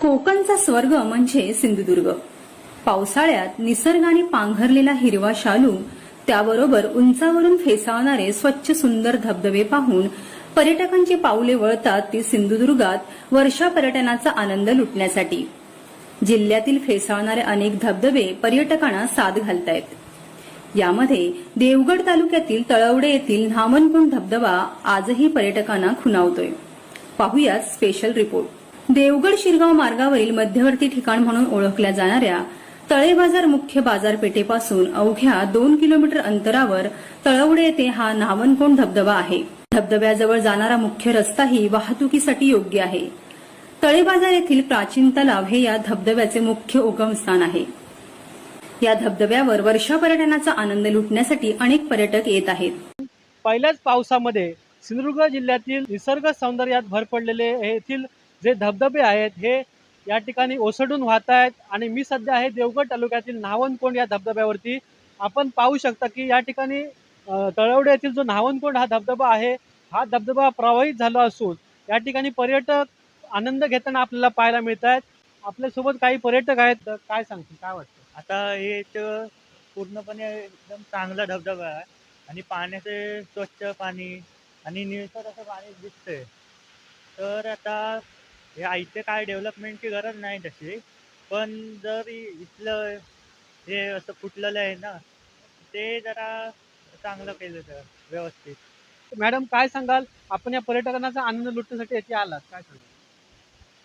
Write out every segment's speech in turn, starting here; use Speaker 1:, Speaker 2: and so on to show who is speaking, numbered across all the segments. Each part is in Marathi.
Speaker 1: कोकणचा स्वर्ग म्हणजे सिंधुदुर्ग. पावसाळ्यात निसर्गाने पांघरलेला हिरवा शालू, त्याबरोबर उंचावरून फेसावणारे स्वच्छ सुंदर धबधबे पाहून पर्यटकांची पाऊले वळतात ती सिंधुदुर्गात वर्षा पर्यटनाचा आनंद लुटण्यासाठी. जिल्ह्यातील फेसावणारे अनेक धबधबे पर्यटकांना साद घालतायत. यामध्ये देवगड तालुक्यातील तळवडे येथील न्हामनकुंड धबधबा आजही पर्यटकांना खुणावतोय. पाहुयात स्पेशल रिपोर्ट. देवगड शिरगाव मार्गावरील मध्यवर्ती ठिकाण म्हणून ओळखल्या जाणाऱ्या तळेबाजार मुख्य बाजारपेठेपासून अवघ्या 2 किलोमीटर अंतरावर तळवडे येथे हा न्हामनकुंड धबधबा आहे. धबधब्याजवळ जाणारा मुख्य रस्ताही वाहतुकीसाठी योग्य आहे. तळेबाजार येथील प्राचीन तलाव हे या धबधब्याचे मुख्य उगमस्थान आहे. या धबधब्यावर वर्षा पर्यटनाचा आनंद लुटण्यासाठी अनेक पर्यटक येत आहेत.
Speaker 2: पहिल्याच पावसामध्ये सिंधुदुर्ग जिल्ह्यातील निसर्ग सौंदर्यात भर पडलेले येथील जे धबधबे आहेत हे या ठिकाणी ओसंडून वाहत आहेत. आणि मी सध्या आहे देवगड तालुक्यातील न्हावणकोंड या धबधब्यावरती. आपण पाहू शकता की या ठिकाणी तळवडे येथील जो न्हावणकोंड हा धबधबा आहे, हा धबधबा प्रवाहित झाला असून या ठिकाणी पर्यटक आनंद घेताना आपल्याला पाहायला मिळत आहेत. आपल्यासोबत काही पर्यटक आहेत. तर काय सांगतील, काय वाटतं?
Speaker 3: आता हे इथं पूर्णपणे एकदम चांगला धबधबा आहे आणि पाण्याचे स्वच्छ पाणी आणि निळसर असं पाणी दिसतंय. तर आता हे इथे काय डेव्हलपमेंटची गरज नाही तशी, पण जर इथलं हे असं फुटलेलं आहे ना, ते जरा चांगलं केलं तर व्यवस्थित.
Speaker 2: मॅडम काय सांगाल, आपण या पर्यटनाचा आनंद लुटण्यासाठी येथे आलात, काय सांगाल?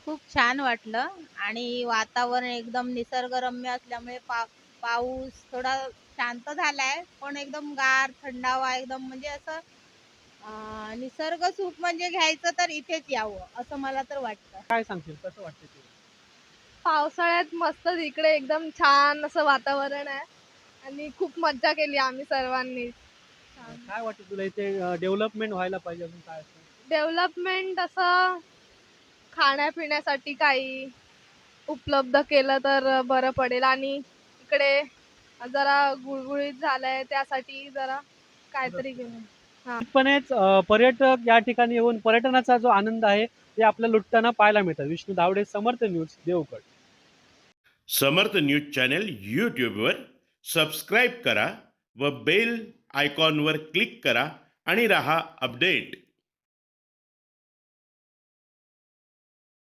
Speaker 4: खूप छान वाटलं आणि वातावरण एकदम निसर्गरम्य असल्यामुळे पाऊस थोडा शांत झालाय, पण एकदम गार थंडावा एकदम म्हणजे असं निसर्ग सुख म्हणजे घ्यायचं तर इथेच यावं असं मला तर वाटतं.
Speaker 2: काय सांगतील, कसं वाटतं ते?
Speaker 5: पावसाळ्यात मस्त इकडे एकदम छान असं वातावरण आहे आणि खूप मज्जा केली आम्ही सर्वांनी.
Speaker 2: काय वाटतं तुला इथे डेव्हलपमेंट व्हायला पाहिजे अजून काय असतं?
Speaker 5: डेव्हलपमेंट असं खाण्यापिण्यासाठी काही उपलब्ध केलं तर बरं पडेल आणि इकडे जरा गुळगुळीत झालंय त्यासाठी जरा काहीतरी घेऊन.
Speaker 2: निश्चितपणेच पर्यटक या ठिकाणी येऊन पर्यटनाचा जो आनंद आहे ते आपल्याला लुटताना पाहायला मिळतात. विष्णू धावडे, समर्थ न्यूज, देवगड.
Speaker 6: समर्थ न्यूज चॅनल यूट्यूबवर सबस्क्राईब करा व बेल आयकॉनवर क्लिक करा आणि रहा अपडेट.